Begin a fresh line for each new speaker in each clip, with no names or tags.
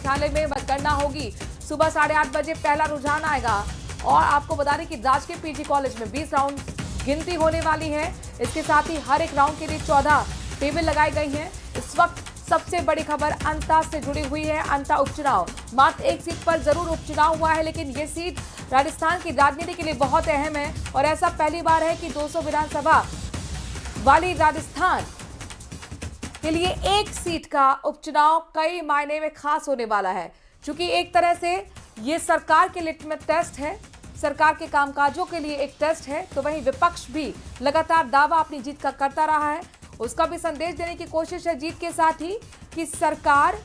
मुख्यालय में मतगणना होगी। सुबह 8:30 बजे पहला रुझान आएगा और आपको बता दें कि राजकीय पीजी कॉलेज में 20 राउंड गिनती होने वाली है। इसके साथ ही हर एक राउंड के लिए 14 टेबल लगाई गई हैं। इस वक्त सबसे बड़ी खबर अंता से जुड़ी हुई है। अंता उपचुनाव, मात्र एक सीट पर जरूर उपचुनाव हुआ है, लेकिन ये सीट राजस्थान की राजनीति के लिए बहुत अहम है और ऐसा पहली बार है कि 200 विधानसभा वाली राजस्थान के लिए एक सीट का उपचुनाव कई मायने में खास होने वाला है, क्योंकि एक तरह से ये सरकार के लिटमस टेस्ट है, सरकार के कामकाजों के लिए एक टेस्ट है। तो वहीं विपक्ष भी लगातार दावा अपनी जीत का करता रहा है, उसका भी संदेश देने की कोशिश है जीत के साथ ही कि सरकार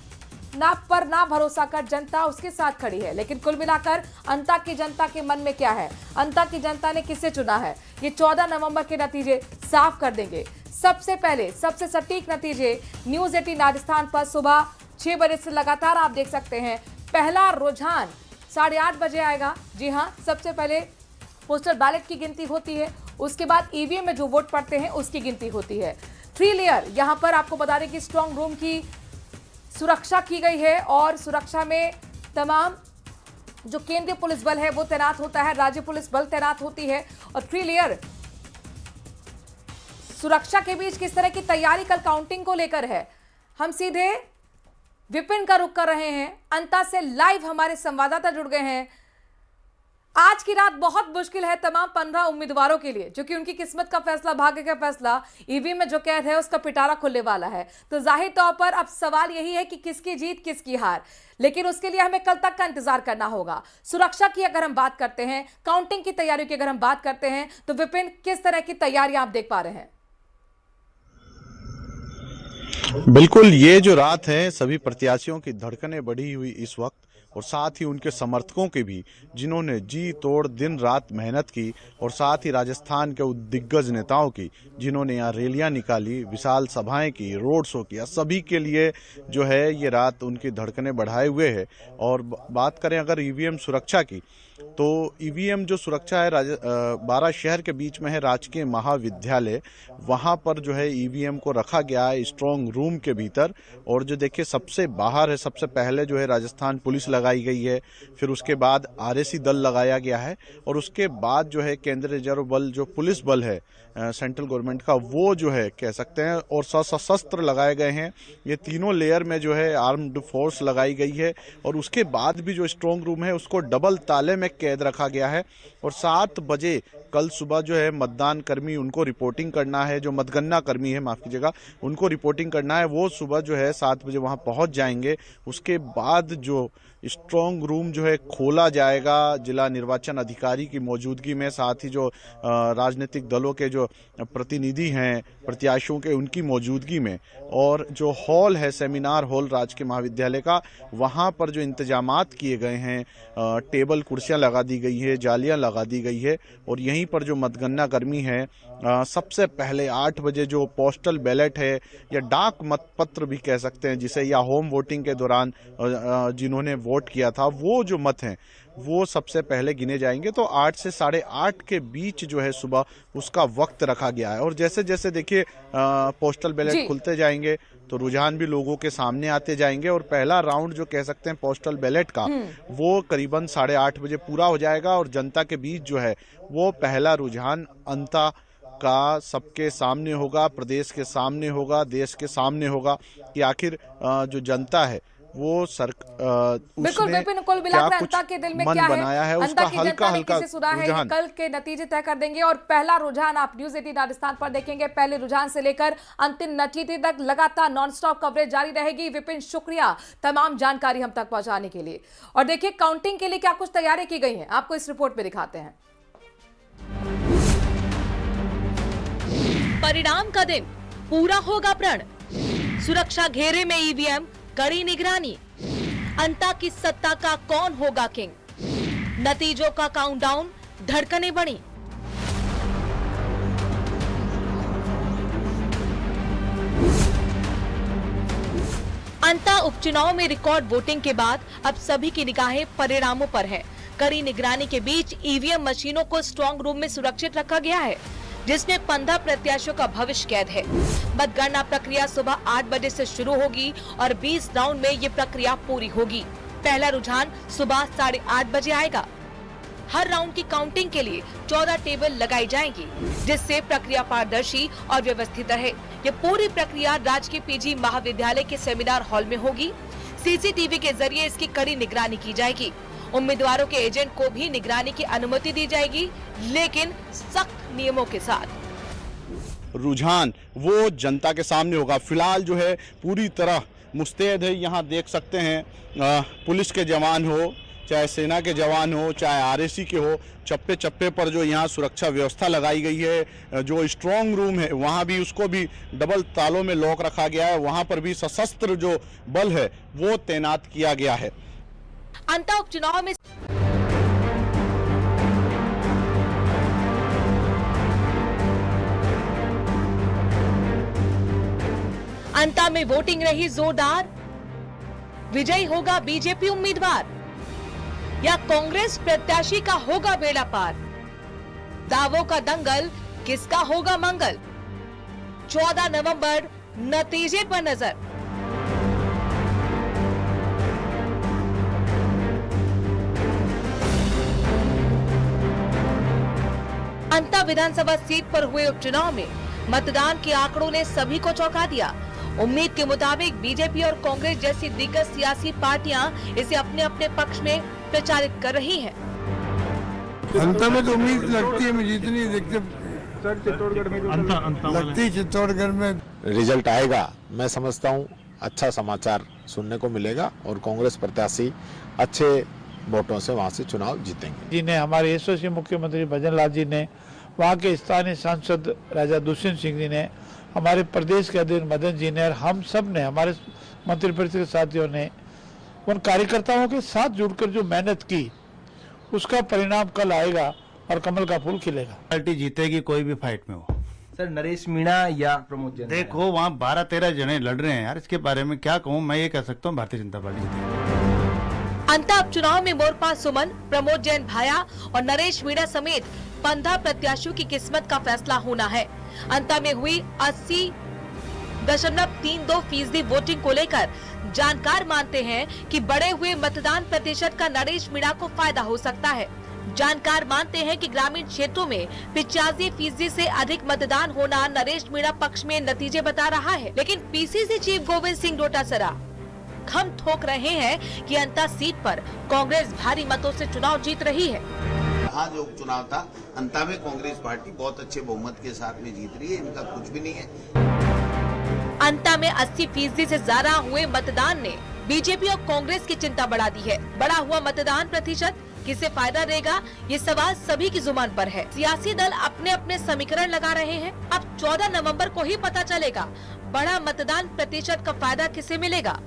ना भरोसा कर जनता उसके साथ खड़ी है। लेकिन कुल मिलाकर अंता की जनता के मन में क्या है, अंता की जनता ने किसे चुना है, ये 14 नवंबर के नतीजे साफ कर देंगे। सबसे पहले सबसे सटीक नतीजे न्यूज 18 राजस्थान पर सुबह 6 बजे से लगातार आप देख सकते हैं। पहला रुझान 8:30 बजे आएगा। जी हां, सबसे पहले पोस्टल बैलेट की गिनती होती है, उसके बाद ईवीएम में जो वोट पड़ते हैं उसकी गिनती होती है। 3 लेयर यहां पर आपको बता दें कि स्ट्रांग रूम की सुरक्षा की गई है और सुरक्षा में तमाम जो केंद्रीय पुलिस बल है वो तैनात होता है, राज्य पुलिस बल तैनात होती है। और 3 लेयर सुरक्षा के बीच किस तरह की तैयारी कल काउंटिंग को लेकर है, हम सीधे विपिन का रुख कर रहे हैं। अंता से लाइव हमारे संवाददाता जुड़ गए हैं। आज की रात बहुत मुश्किल है तमाम 15 उम्मीदवारों के लिए, क्योंकि उनकी किस्मत का फैसला, भाग्य का फैसला ईवीएम में जो कैद है उसका पिटारा खुलने वाला है। तो जाहिर तौर पर अब सवाल यही है कि किसकी जीत किसकी हार, लेकिन उसके लिए हमें कल तक का इंतजार करना होगा। सुरक्षा की अगर हम बात करते हैं, काउंटिंग की तैयारियों की अगर हम बात करते हैं, तो विपिन किस तरह की तैयारियां आप देख पा रहे हैं?
बिल्कुल, ये जो रात है सभी प्रत्याशियों की धड़कनें बढ़ी हुई इस वक्त, और साथ ही उनके समर्थकों के भी, जिन्होंने जी तोड़ दिन रात मेहनत की, और साथ ही राजस्थान के दिग्गज नेताओं की, जिन्होंने यहाँ रैलियां निकाली, विशाल सभाएं की, रोड शो किया, सभी के लिए जो है ये रात उनकी धड़कनें बढ़ाए हुए है। और बात करें अगर ईवीएम सुरक्षा की, तो ईवीएम जो सुरक्षा है 12 शहर के बीच में है राजकीय महाविद्यालय, वहाँ पर जो है ईवीएम को रखा गया है स्ट्रॉन्ग रूम के भीतर। और जो देखिए सबसे बाहर है, सबसे पहले जो है राजस्थान पुलिस लगाई गई है, फिर उसके बाद आरएसी दल लगाया गया है, और उसके बाद जो है केंद्रीय रिजर्व बल जो पुलिस बल है सेंट्रल गवर्नमेंट का, वो जो है कह सकते हैं, और सशस्त्र लगाए गए हैं। ये तीनों लेयर में जो है आर्म्ड फोर्स लगाई गई है, और उसके बाद भी जो स्ट्रॉन्ग रूम है उसको डबल ताले में कैद रखा गया है। और 7 बजे कल सुबह जो है मतदान कर्मी, उनको रिपोर्टिंग करना है, जो मतगणना कर्मी है, माफ़ कीजिएगा, उनको रिपोर्टिंग करना है, वो सुबह जो है 7 बजे वहाँ पहुँच जाएंगे। उसके बाद जो स्ट्रॉन्ग रूम जो है खोला जाएगा जिला निर्वाचन अधिकारी की मौजूदगी में, साथ ही जो राजनीतिक दलों के जो प्रतिनिधि हैं प्रत्याशियों के, उनकी मौजूदगी में। और जो हॉल है, सेमिनार हॉल राजकीय महाविद्यालय का, वहाँ पर जो इंतजामात किए गए हैं, टेबल कुर्सियाँ लगा दी गई है, जालियाँ लगा दी गई है, और यहीं पर जो मतगणना कर्मी है सबसे पहले 8 बजे जो पोस्टल बैलेट है या डाक मतपत्र भी कह सकते हैं जिसे, या होम वोटिंग के दौरान जिन्होंने वोट किया था, वो जो मत हैं वो सबसे पहले गिने जाएंगे। तो 8 से 8:30 के बीच जो है सुबह उसका वक्त रखा गया है। और जैसे जैसे देखिए पोस्टल बैलेट खुलते जाएंगे तो रुझान भी लोगों के सामने आते जाएंगे, और पहला राउंड जो कह सकते हैं पोस्टल बैलेट का, वो करीबन 8:30 बजे पूरा हो जाएगा। और जनता के बीच जो है वो पहला रुझान अंता का सबके सामने होगा, प्रदेश के सामने होगा, देश के सामने होगा, कि आखिर जो जनता है वो
बिल्कुल विपिन, कुल मिलाकर अंता के दिल में क्या है,
उसका हल्का हल्का
सुना है, कल के नतीजे तय कर देंगे। और पहला रुझान आप न्यूज 18 राजस्थान पर देखेंगे। पहले रुझान से लेकर अंतिम नतीजे तक लगातार नॉनस्टॉप कवरेज जारी रहेगी। विपिन, शुक्रिया तमाम जानकारी हम तक पहुंचाने के लिए। और देखिए काउंटिंग के लिए क्या कुछ तैयारी की गई है, आपको इस रिपोर्ट में दिखाते हैं।
परिणाम का दिन पूरा होगा प्रण, सुरक्षा घेरे में ईवीएम, कड़ी निगरानी, अंता की सत्ता का कौन होगा किंग, नतीजों का काउंटडाउन, धड़कनें बढ़ी। अंता उपचुनाव में रिकॉर्ड वोटिंग के बाद अब सभी की निगाहें परिणामों पर है। कड़ी निगरानी के बीच ईवीएम मशीनों को स्ट्रांग रूम में सुरक्षित रखा गया है। जिसमें 15 प्रत्याशियों का भविष्य कैद है। मतगणना प्रक्रिया सुबह 8 बजे से शुरू होगी और 20 राउंड में ये प्रक्रिया पूरी होगी। पहला रुझान सुबह 8:30 बजे आएगा। हर राउंड की काउंटिंग के लिए 14 टेबल लगाई जाएंगी, जिससे प्रक्रिया पारदर्शी और व्यवस्थित रहे। ये पूरी प्रक्रिया राजकीय पीजी महाविद्यालय के सेमिनार हॉल में होगी। सीसीटीवी के जरिए इसकी कड़ी निगरानी की जाएगी। उम्मीदवारों के एजेंट को भी निगरानी की अनुमति दी जाएगी, लेकिन सख्त नियमों के साथ।
रुझान वो जनता के सामने होगा। फिलहाल जो है पूरी तरह मुस्तैद है। यहाँ देख सकते हैं पुलिस के जवान हो, चाहे सेना के जवान हो, चाहे आरएसी के हो, चप्पे चप्पे पर जो यहाँ सुरक्षा व्यवस्था लगाई गई है। जो स्ट्रांग रूम है वहाँ भी उसको भी डबल तालों में लॉक रखा गया है। वहाँ पर भी सशस्त्र जो बल है वो तैनात किया गया है।
अंता उपचुनाव में अंता में वोटिंग रही जोरदार। विजयी होगा बीजेपी उम्मीदवार या कांग्रेस प्रत्याशी का होगा बेड़ा पार। दावों का दंगल, किसका होगा मंगल। 14 नवंबर नतीजे पर नजर। अंता विधानसभा सीट पर हुए उपचुनाव में मतदान के आंकड़ों ने सभी को चौंका दिया। उम्मीद के मुताबिक बीजेपी और कांग्रेस जैसी दिग्गज सियासी पार्टियां इसे अपने अपने पक्ष में प्रचारित कर रही हैं।
अंत में तो उम्मीद लगती है, मुझे जितनी देखते सर चित्तौड़गढ़ में लगती है, चित्तौड़गढ़ में
रिजल्ट आएगा। मैं समझता हूँ अच्छा समाचार सुनने को मिलेगा और कांग्रेस प्रत्याशी अच्छे वोटों से वहाँ से चुनाव जीतेंगे।
जी ने, हमारे यशस्वी मुख्यमंत्री भजन लाल जी ने, वहाँ के स्थानीय सांसद राजा दुष्यंत सिंह जी ने, हमारे प्रदेश के अध्यक्ष मदन जी ने और हम सब ने, हमारे मंत्रिपरिषद के साथियों ने उन कार्यकर्ताओं के साथ जुड़कर जो मेहनत की उसका परिणाम कल आएगा और कमल का फूल खिलेगा।
पार्टी जीतेगी कोई भी फाइट में हो।
सर नरेश मीणा या प्रमोद जैन,
देखो वहाँ 12-13 जने लड़ रहे हैं यार। इसके बारे में क्या कहूँ, मैं ये कह सकता हूँ भारतीय जनता पार्टी जीतेगी।
अंता उपचुनाव में मोरपा सुमन, प्रमोद जैन भाया और नरेश मीणा समेत 15 प्रत्याशियों की किस्मत का फैसला होना है। अंता में हुई 80.32% वोटिंग को लेकर जानकार मानते हैं कि बढ़े हुए मतदान प्रतिशत का नरेश मीणा को फायदा हो सकता है। जानकार मानते हैं कि ग्रामीण क्षेत्रों में 85% से अधिक मतदान होना नरेश मीणा पक्ष में नतीजे बता रहा है। लेकिन पीसीसी चीफ गोविंद सिंह डोटासरा खम ठोक रहे हैं कि अंता सीट पर कांग्रेस भारी मतों से चुनाव जीत रही है।
यहाँ जो उपचुनाव था अंता में कांग्रेस पार्टी बहुत अच्छे बहुमत के साथ में जीत रही है, इनका कुछ भी नहीं है।
अंता में 80% से ज्यादा हुए मतदान ने बीजेपी और कांग्रेस की चिंता बढ़ा दी है। बढ़ा हुआ मतदान प्रतिशत किसे फायदा देगा, ये सवाल सभी की जुबान पर है। सियासी दल अपने अपने समीकरण लगा रहे हैं। अब 14 नवंबर को ही पता चलेगा बड़ा मतदान प्रतिशत का फायदा किसे मिलेगा।